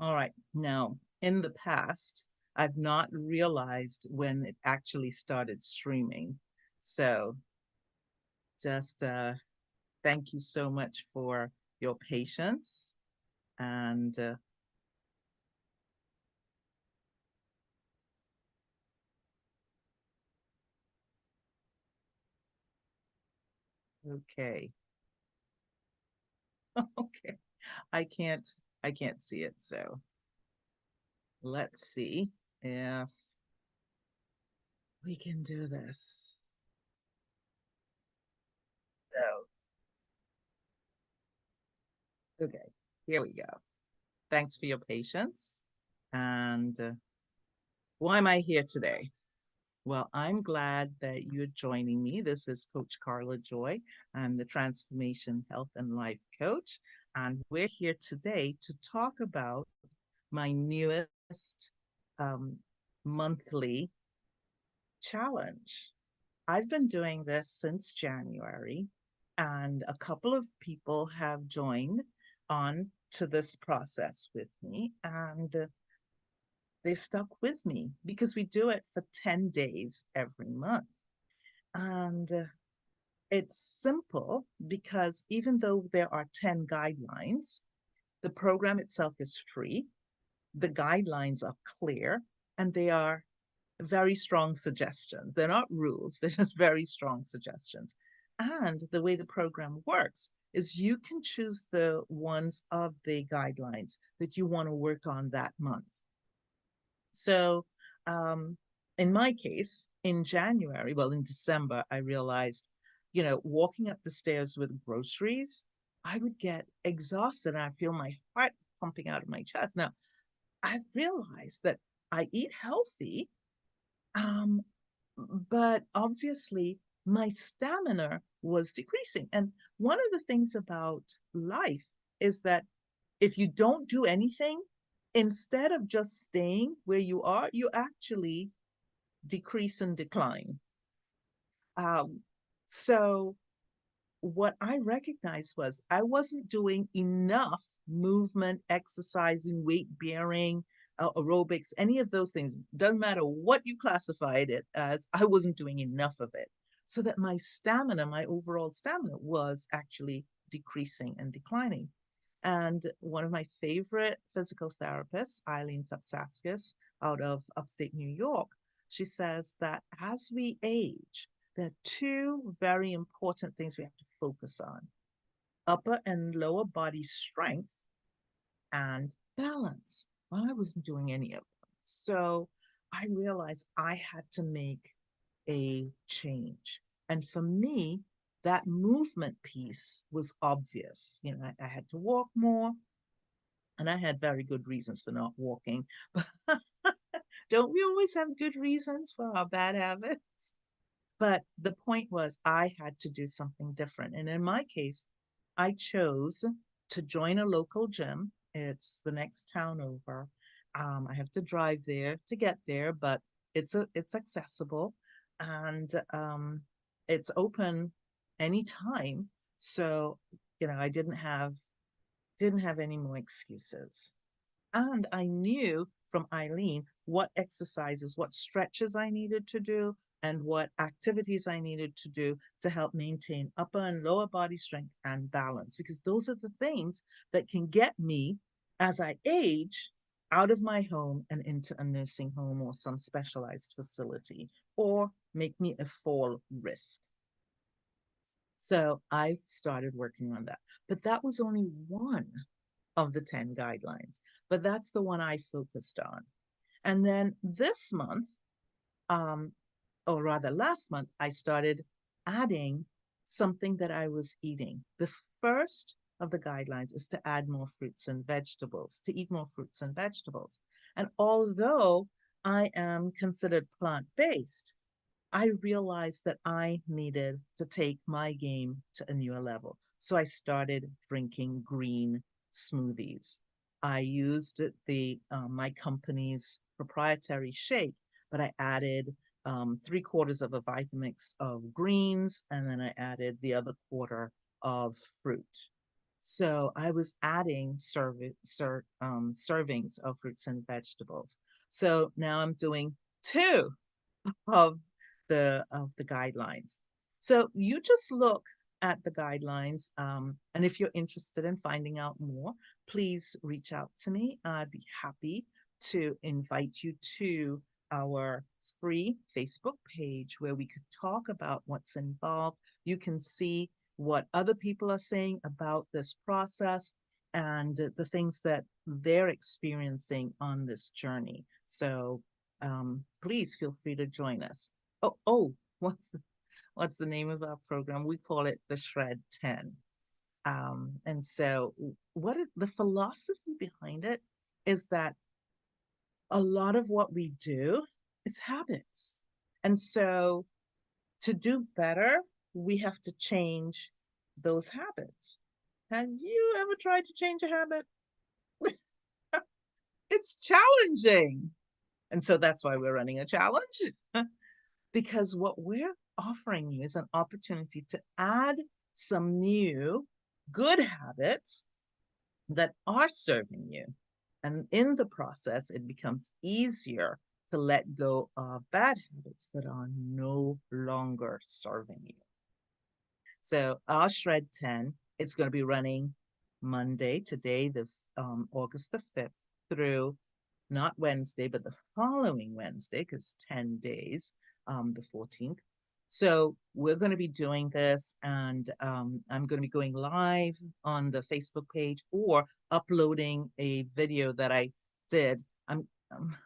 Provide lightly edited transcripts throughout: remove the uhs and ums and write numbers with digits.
All right. Now, in the past, I've not realized when it actually started streaming. So just thank you so much for your patience. And okay. Okay. I can't I can't see it. So let's see if we can do this. So, okay. Here we go. Thanks for your patience. And why am I here today? Well, I'm glad that you're joining me. This is Coach Carla Joy. I'm the Transformation Health and Life Coach. And we're here today to talk about my newest um, monthly challenge. I've been doing this since January, and a couple of people have joined on to this process with me. And they stuck with me because we do it for 10 days every month. And it's simple because even though there are 10 guidelines, the program itself is free. The guidelines are clear and they are very strong suggestions. They're not rules, they're just very strong suggestions. And the way the program works is you can choose the ones of the guidelines that you want to work on that month. So, um, in my case, in January, well, in December, I realized, walking up the stairs with groceries, I would get exhausted and I feel my heart pumping out of my chest. Now, I realized that I eat healthy, um, but obviously my stamina was decreasing. And one of the things about life is that if you don't do anything, instead of just staying where you are, you actually decrease and decline. Um, so, what I recognized was I wasn't doing enough movement, exercising, weight bearing, aerobics, any of those things. Doesn't matter what you classified it as, I wasn't doing enough of it. So that my stamina, my overall stamina, was actually decreasing and declining. And one of my favorite physical therapists, Eileen Topsaskis, out of upstate New York, she says that as we age, there are two very important things we have to focus on: upper and lower body strength and balance. Well, I wasn't doing any of them. So I realized I had to make a change. And for me, that movement piece was obvious. I had to walk more, and I had very good reasons for not walking. But don't we always have good reasons for our bad habits? But the point was, I had to do something different. And in my case, I chose to join a local gym. It's the next town over. I have to drive there to get there, but it's accessible, and it's open anytime. So I didn't have any more excuses. And I knew from Eileen what exercises, what stretches I needed to do, and what activities I needed to do to help maintain upper and lower body strength and balance, because those are the things that can get me as I age out of my home and into a nursing home or some specialized facility, or make me a fall risk. So I started working on that. But that was only one of the 10 guidelines, but that's the one I focused on. And then this month, um, or rather last month, I started adding something that I was eating. The first of the guidelines is to add more fruits and vegetables, to eat more fruits and vegetables. And although I am considered plant based, I realized that I needed to take my game to a newer level. So I started drinking green smoothies. I used the my company's proprietary shake, but I added 3/4 of a Vitamix of greens, and then I added the other quarter of fruit. So I was adding servings of fruits and vegetables. So now I'm doing two of the guidelines. So you just look at the guidelines, and if you're interested in finding out more, please reach out to me. I'd be happy to invite you to our free Facebook page where we could talk about what's involved. You can see what other people are saying about this process and the things that they're experiencing on this journey. So please feel free to join us. Oh, what's the name of our program? We call it the Shred 10. And so the philosophy behind it is that a lot of what we do is habits. And so to do better, we have to change those habits. Have you ever tried to change a habit? It's challenging. And so that's why we're running a challenge. Because what we're offering you is an opportunity to add some new good habits that are serving you. And in the process, it becomes easier to let go of bad habits that are no longer serving you. So our Shred 10, it's going to be running Monday, today, the August the 5th, through not Wednesday, but the following Wednesday, because 10 days, the 14th. So we're going to be doing this, and I'm going to be going live on the Facebook page or uploading a video that I did. I'm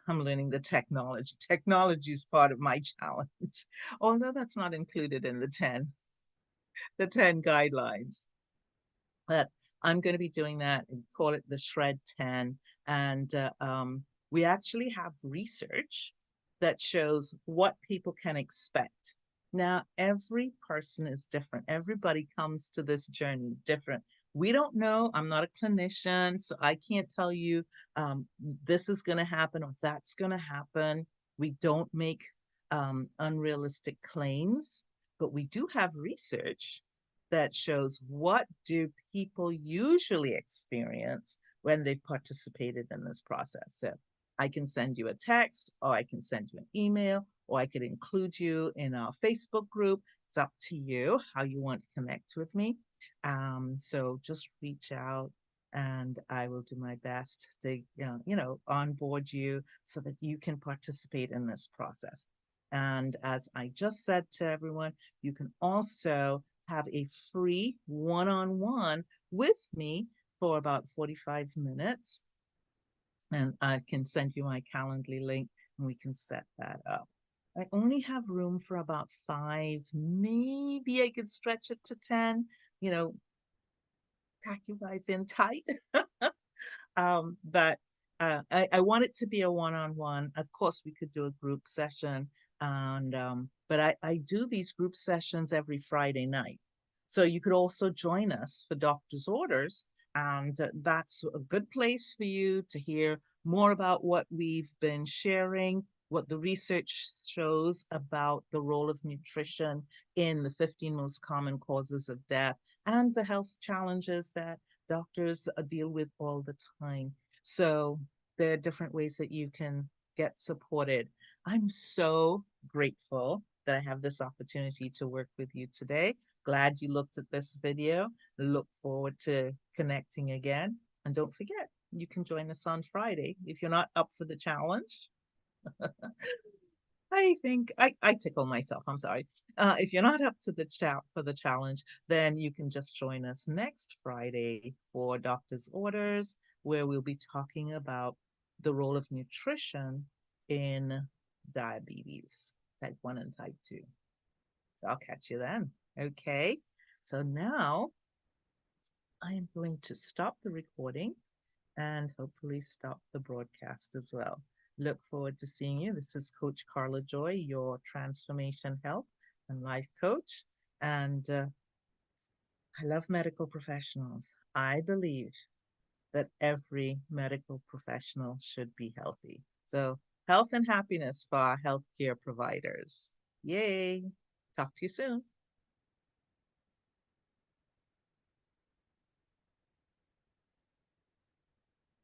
learning the technology. Technology is part of my challenge, although that's not included in the 10 guidelines. But I'm going to be doing that and call it the Shred 10. And we actually have research that shows what people can expect. Now, every person is different. Everybody comes to this journey different. We don't know. I'm not a clinician, so I can't tell you this is going to happen or that's going to happen. We don't make unrealistic claims, but we do have research that shows what do people usually experience when they've participated in this process. So I can send you a text, or I can send you an email, or I could include you in our Facebook group. It's up to you how you want to connect with me. So just reach out and I will do my best to, onboard you so that you can participate in this process. And as I just said to everyone, you can also have a free one-on-one with me for about 45 minutes. And I can send you my Calendly link and we can set that up. I only have room for about 5. Maybe I could stretch it to 10, you know, pack you guys in tight. But I want it to be a one-on-one. Of course, we could do a group session, and but I do these group sessions every Friday night. So you could also join us for doctor's orders, and that's a good place for you to hear more about what we've been sharing, what the research shows about the role of nutrition in the 15 most common causes of death, and the health challenges that doctors deal with all the time. So there are different ways that you can get supported. I'm so grateful that I have this opportunity to work with you today. Glad you looked at this video. Look forward to connecting again. And don't forget, you can join us on Friday if you're not up for the challenge. I think I tickle myself. I'm sorry. If you're not up to the for the challenge, then you can just join us next Friday for Doctor's Orders, where we'll be talking about the role of nutrition in diabetes, type 1 and type 2. So I'll catch you then. Okay. So now I am going to stop the recording and hopefully stop the broadcast as well. Look forward to seeing you. This is Coach Carla Joy, your transformation health and life coach. And I love medical professionals. I believe that every medical professional should be healthy. So, health and happiness for our healthcare providers. Yay. Talk to you soon.